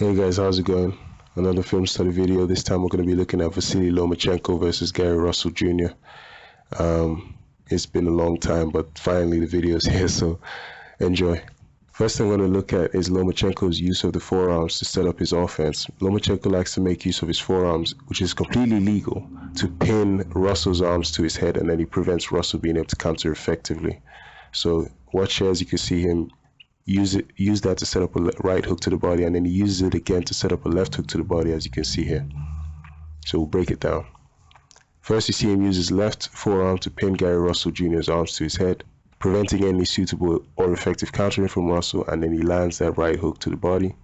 Hey guys, how's it going? Another film study video. This time we're going to be looking at Vasyl Lomachenko versus Gary Russell Jr. It's been a long time, but finally the video is here, so enjoy. First thing I'm going to look at is Lomachenko's use of the forearms to set up his offense. Lomachenko likes to make use of his forearms, which is completely legal, to pin Russell's arms to his head, and then he prevents Russell being able to counter effectively. So watch here as you can see him use that to set up a right hook to the body, and then he uses it again to set up a left hook to the body, as you can see here. So we'll break it down. First, you see him use his left forearm to pin Gary Russell Jr.'s arms to his head, preventing any suitable or effective countering from Russell, and then he lands that right hook to the body.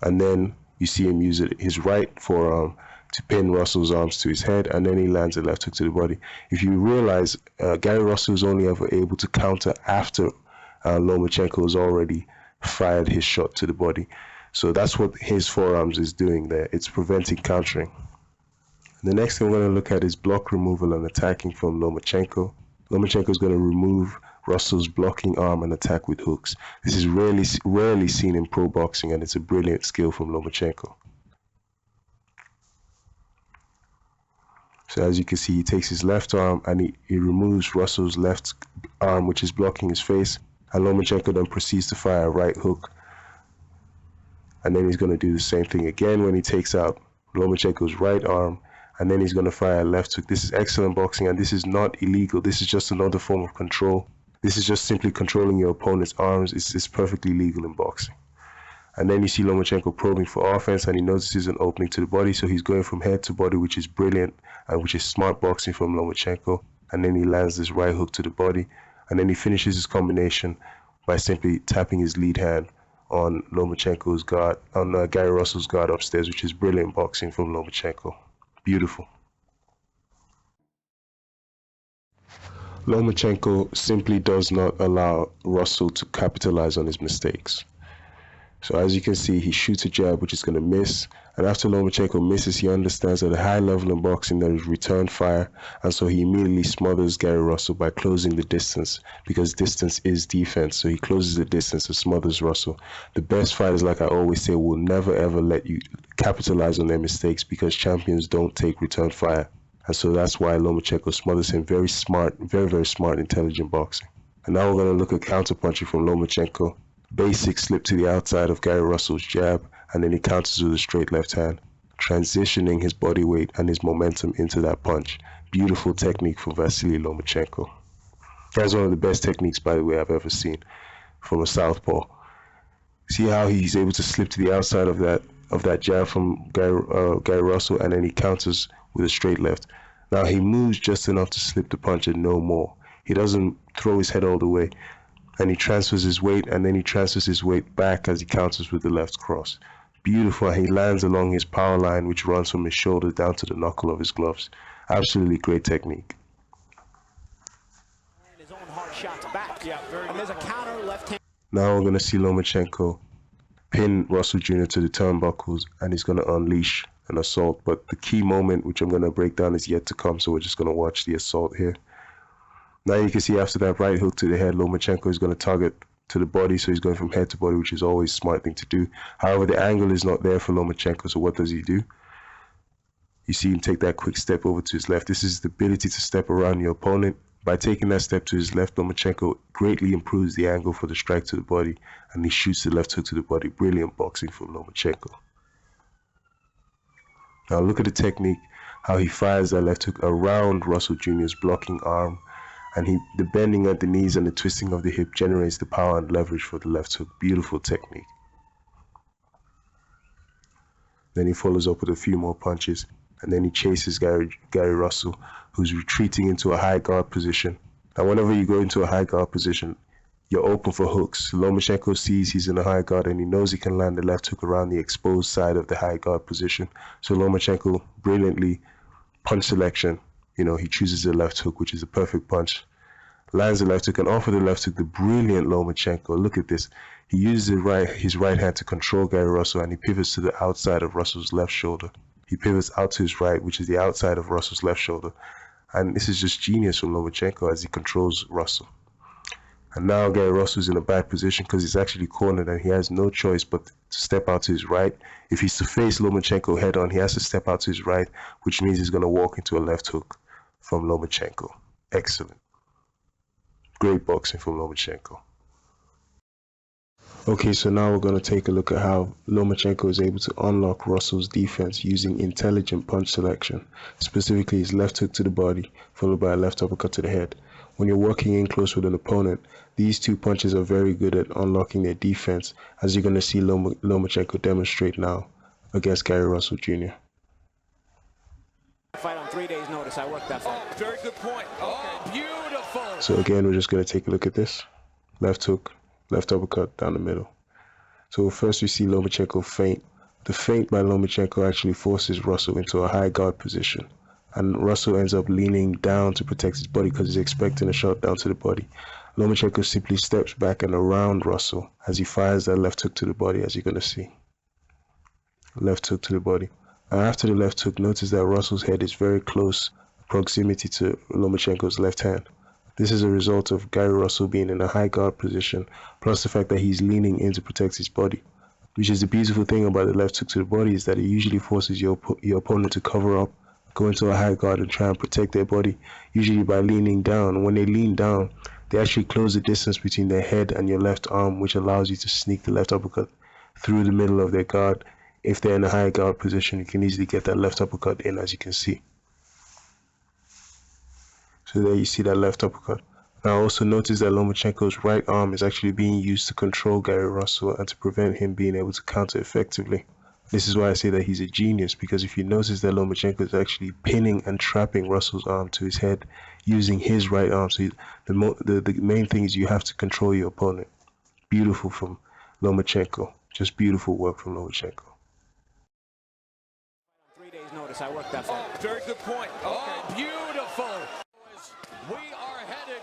And then you see him use his right forearm to pin Russell's arms to his head, and then he lands a left hook to the body. If you realize, Gary Russell is only ever able to counter after Lomachenko has already fired his shot to the body. So that's what his forearms is doing there. It's preventing countering. The next thing we're going to look at is block removal and attacking from Lomachenko. Lomachenko is going to remove Russell's blocking arm and attack with hooks. This is rarely seen in pro boxing, and it's a brilliant skill from Lomachenko. So as you can see, he takes his left arm and he removes Russell's left arm, which is blocking his face. And Lomachenko then proceeds to fire a right hook. And then he's going to do the same thing again when he takes out Lomachenko's right arm. And then he's going to fire a left hook. This is excellent boxing, and this is not illegal. This is just another form of control. This is just simply controlling your opponent's arms. It's perfectly legal in boxing. And then you see Lomachenko probing for offense, and he notices an opening to the body. So he's going from head to body, which is brilliant and which is smart boxing from Lomachenko. And then he lands this right hook to the body. And then he finishes his combination by simply tapping his lead hand on Lomachenko's guard, on Gary Russell's guard upstairs, which is brilliant boxing from Lomachenko. Beautiful. Lomachenko simply does not allow Russell to capitalize on his mistakes. So as you can see, he shoots a jab which is going to miss, and after Lomachenko misses, he understands at a high level in boxing there is return fire, and so he immediately smothers Gary Russell by closing the distance, because distance is defense. So he closes the distance and smothers Russell. The best fighters, like I always say, will never ever let you capitalize on their mistakes, because champions don't take return fire. And so that's why Lomachenko smothers him. Very smart, very smart, intelligent boxing. And now we're going to look at counterpunching from Lomachenko. Basic slip to the outside of Gary Russell's jab, and then he counters with a straight left hand, transitioning his body weight and his momentum into that punch. Beautiful technique from Vasyl Lomachenko. That's one of the best techniques, by the way, I've ever seen from a southpaw. See how he's able to slip to the outside of that jab from Gary Russell, and then he counters with a straight left. Now he moves just enough to slip the punch and no more. He doesn't throw his head all the way. And he transfers his weight, and then he transfers his weight back as he counters with the left cross. Beautiful. He lands along his power line, which runs from his shoulder down to the knuckle of his gloves. Absolutely great technique. His own hard shots back. Yeah, and there's a counter left hand. Now we're going to see Lomachenko pin Russell Jr. to the turnbuckles, and he's going to unleash an assault. But the key moment, which I'm going to break down, is yet to come, so we're just going to watch the assault here. Now you can see after that right hook to the head, Lomachenko is going to target to the body, so he's going from head to body, which is always a smart thing to do. However, the angle is not there for Lomachenko, so what does he do? You see him take that quick step over to his left. This is the ability to step around your opponent. By taking that step to his left, Lomachenko greatly improves the angle for the strike to the body, and he shoots the left hook to the body. Brilliant boxing from Lomachenko. Now look at the technique, how he fires that left hook around Russell Jr.'s blocking arm. And the bending at the knees and the twisting of the hip generates the power and leverage for the left hook. Beautiful technique. Then he follows up with a few more punches, and then he chases Gary Russell, who's retreating into a high guard position. Now whenever you go into a high guard position, you're open for hooks. Lomachenko sees he's in a high guard, and he knows he can land the left hook around the exposed side of the high guard position. So Lomachenko brilliantly, punch selection, he chooses the left hook, which is a perfect punch, lands the left hook, and off of the left hook, the brilliant Lomachenko, look at this. He uses his right hand to control Gary Russell, and he pivots to the outside of Russell's left shoulder. He pivots out to his right, which is the outside of Russell's left shoulder. And this is just genius from Lomachenko as he controls Russell. And now Gary Russell's in a bad position because he's actually cornered and he has no choice but to step out to his right. If he's to face Lomachenko head on, he has to step out to his right, which means he's going to walk into a left hook from Lomachenko. Excellent. Great boxing from Lomachenko. Okay, so now we're going to take a look at how Lomachenko is able to unlock Russell's defense using intelligent punch selection, specifically his left hook to the body, followed by a left uppercut to the head. When you're working in close with an opponent, these two punches are very good at unlocking their defense, as you're going to see Lomachenko demonstrate now against Gary Russell Jr. Fight on 3 days' notice. I worked that fight. Oh, very good point. Oh, beautiful. So again, we're just going to take a look at this. Left hook, left uppercut down the middle. So first we see Lomachenko feint. The feint by Lomachenko actually forces Russell into a high guard position. And Russell ends up leaning down to protect his body because he's expecting a shot down to the body. Lomachenko simply steps back and around Russell as he fires that left hook to the body, as you're going to see. Left hook to the body. And after the left hook, notice that Russell's head is very close proximity to Lomachenko's left hand. This is a result of Gary Russell being in a high guard position, plus the fact that he's leaning in to protect his body. Which is the beautiful thing about the left hook to the body, is that it usually forces your opponent to cover up, go into a high guard and try and protect their body, usually by leaning down. When they lean down, they actually close the distance between their head and your left arm, which allows you to sneak the left uppercut through the middle of their guard. If they're in a high guard position, you can easily get that left uppercut in, as you can see. So there you see that left uppercut. Now also notice that Lomachenko's right arm is actually being used to control Gary Russell and to prevent him being able to counter effectively. This is why I say that he's a genius, because if you notice that Lomachenko is actually pinning and trapping Russell's arm to his head using his right arm. So the main thing is you have to control your opponent. Beautiful from Lomachenko. Just beautiful work from Lomachenko. 3 days' notice. I worked that fight. Oh, very good point. Oh, beautiful. We are headed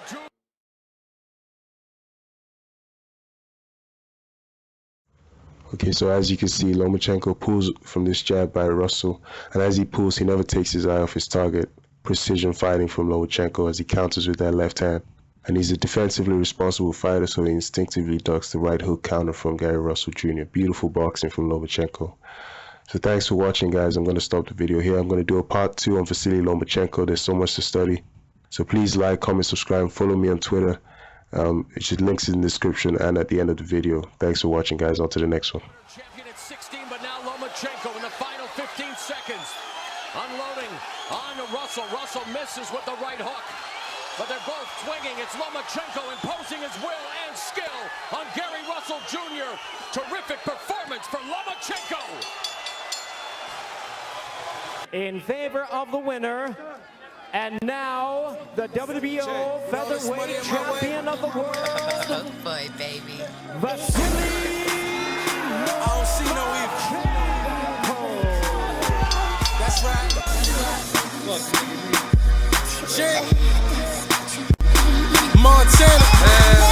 to. Okay, so as you can see, Lomachenko pulls from this jab by Russell, and as he pulls, he never takes his eye off his target. Precision fighting from Lomachenko as he counters with that left hand. And he's a defensively responsible fighter, so he instinctively ducks the right hook counter from Gary Russell Jr. Beautiful boxing from Lomachenko. So thanks for watching, guys. I'm going to stop the video here. I'm going to do a part 2 on Vasyl Lomachenko. There's so much to study. So please like, comment, subscribe, and follow me on Twitter. Links in the description and at the end of the video. Thanks for watching, guys. On to the next one. Champion at 16, but now Lomachenko in the final 15 seconds. Unloading on to Russell. Russell misses with the right hook. But they're both swinging. It's Lomachenko imposing his will and skill on Gary Russell Jr. Terrific performance for Lomachenko. In favor of the winner, and now the WBO featherweight champion of the world, Oh boy, baby. Vasyl Lomachenko. That's right. Montana.